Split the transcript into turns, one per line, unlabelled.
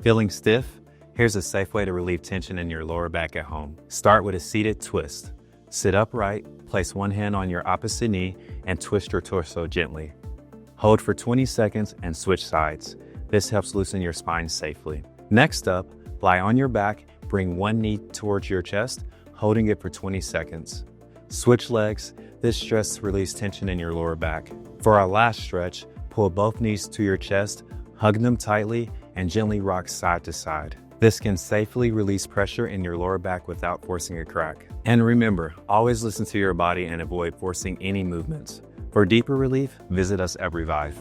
Feeling stiff? Here's a safe way to relieve tension in your lower back at home. Start with a seated twist. Sit upright, place one hand on your opposite knee, and twist your torso gently. Hold for 20 seconds and switch sides. This helps loosen your spine safely. Next up, lie on your back, bring one knee towards your chest, holding it for 20 seconds. Switch legs. This stretch releases tension in your lower back. For our last stretch, pull both knees to your chest, hug them tightly, and gently rock side to side. This can safely release pressure in your lower back without forcing a crack. And remember, always listen to your body and avoid forcing any movements. For deeper relief, visit us at Revive.